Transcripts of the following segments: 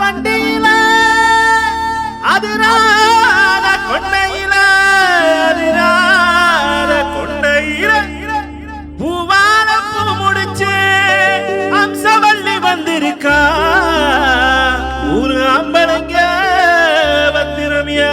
வண்டியில அதிராத கொண்டையில அதிராத கொண்டையில பூவால பூ முடிச்சு அம்சவள்ளி வந்திருக்கா ஊரு அம்பலங்க வத்திரமியா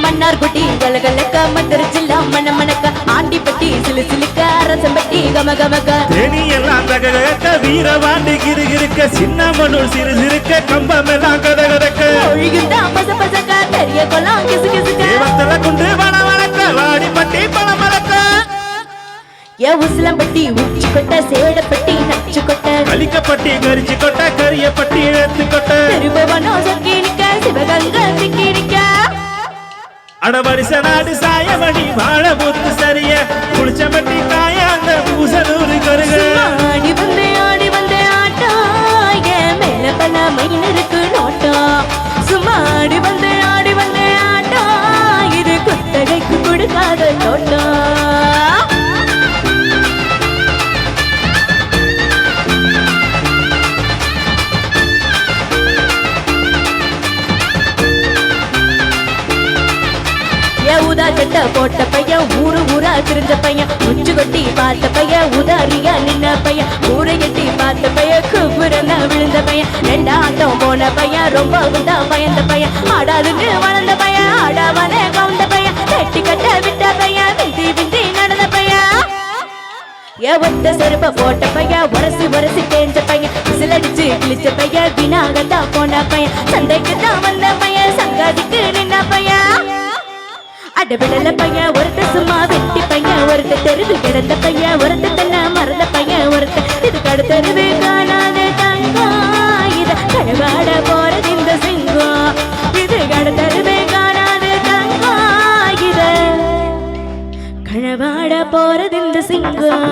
மன்னார்குட்டி கலகலக்க மதுரை ஜில்லா மணமணக்க ஆண்டிப்பட்டி சிலுசிலுக்க அரசம்பட்டி கமகமக்க தேனி எல்லாம் தகதக்க வீரவாண்டி கிருகிருக்க சின்னமனூர் சிறு சிறுக்க கம்பம் எல்லாம் கதகதக்க ஒழுகுண்டா பச பசக்க பெரிய கொலாம் கிசு கிசுக்க தேவத்தல குண்டு வன வளக்க வாடிப்பட்டி பணம் வளக்க ஏ உசிலம்பட்டி உச்சி கொட்ட சேடப்பட்டி நச்சு கொட்ட கலிக்கப்பட்டி கரிச்சி கொட்ட கரியப்பட்டி இழத்து கொட்ட திருபவனோ சொக்கி நிக்க சிவகங்க சிக்கி நிக்க அடவரிச நாடு சாயமணி வாழ முத்து சரிய குளிச்சமட்டி காயாந்த பூசனூர் கருக ஆடி வந்தே ஆட்டா ஏ மேல பல மைனருக்கு நோட்டா சும்மா ஆடி வந்தே ஆட்டா இது குத்தகைக்கு கொடுக்காத நோட்டா ஊதா சட்டை போட்ட பையன் ஊரு ஊரா திரிஞ்ச பையன் உச்சு கொட்டி பார்த்த பையன் உதாரியா நின்ன பையன் ஊரை எட்டி பார்த்த பையன் குப்புறந்தா விழுந்த பையன் ரெண்டாட்டம் போன பையன் ரொம்ப உண்டா பயந்த பையன் ஆடாதுன்னு வளர்ந்த பையன் ஆடாமலே கவுந்த பையன் வெட்டி கட்ட விட்ட பையன் விந்தி விந்தி நடந்த பையன் ஒத்த செருப்ப போட்ட பையன் உரசி தேஞ்ச பையன் விசிலடிச்சு கிழிச்ச பையன் வினாகந்தா போன பையன் சந்தைக்கு தான் வந்த பையன் சங்காதிக்கு நின்ன பையன் அடவிடல பையன் ஒருத்த சும்மா வெட்டி பையன் ஒருத்த தெருவில் கிடந்த பையன் ஒருத்த தன்ன மறந்த பையன் ஒருத்த இது கடத்தருவே காணாத தங்கம் இத கழவாட போறது இந்த சிங்கம் இது கடத்தருவே காணாத தங்கம் இத கழவாட போறது இந்த சிங்கம்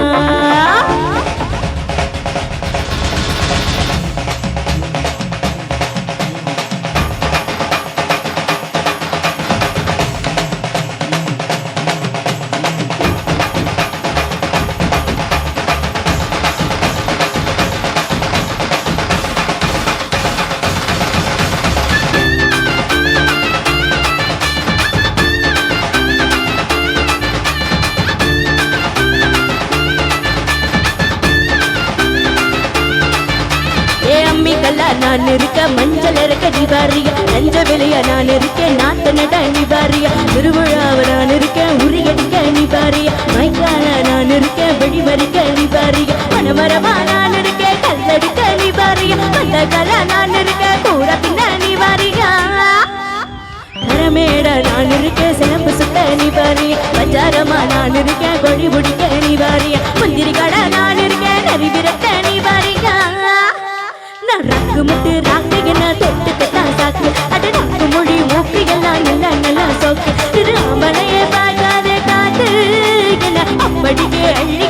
நான் இருக்க மஞ்சள் இருக்க நிவாரிய நஞ்ச விலைய நான் இருக்கேன் நாட்டு நட நிவாரிய திருவிழாவ நான் இருக்கேன் உரியடிக்க நிவாரிய மைக்கால நான் இருக்கேன் வெடிமறிக்க நிவாரிய மனமரமா நான் இருக்கேன் கல்லடிக்க நிவாரிய அந்த கலா நான் இருக்கேன் கூட பின்ன நிவாரியா தரமேட நான் இருக்கேன் சிலம்பு சுட்ட நிவாரிய பஞ்சாரமா நான் இருக்கேன் கொடி முடிக்க நிவாரிய முந்திரி கடை நான் இருக்கேன் நரிவிரட்ட நிவாரியா ராக்கு முட்டு ராக்கு என்ன தொட்டுக்கத்தான் சாக்கு அட ராக்கு மொழி மூக்கிகள்லாம் நல்லா சோக்கு ராமனையே பார்க்காத காத்து என்ன அப்படியே அள்ளி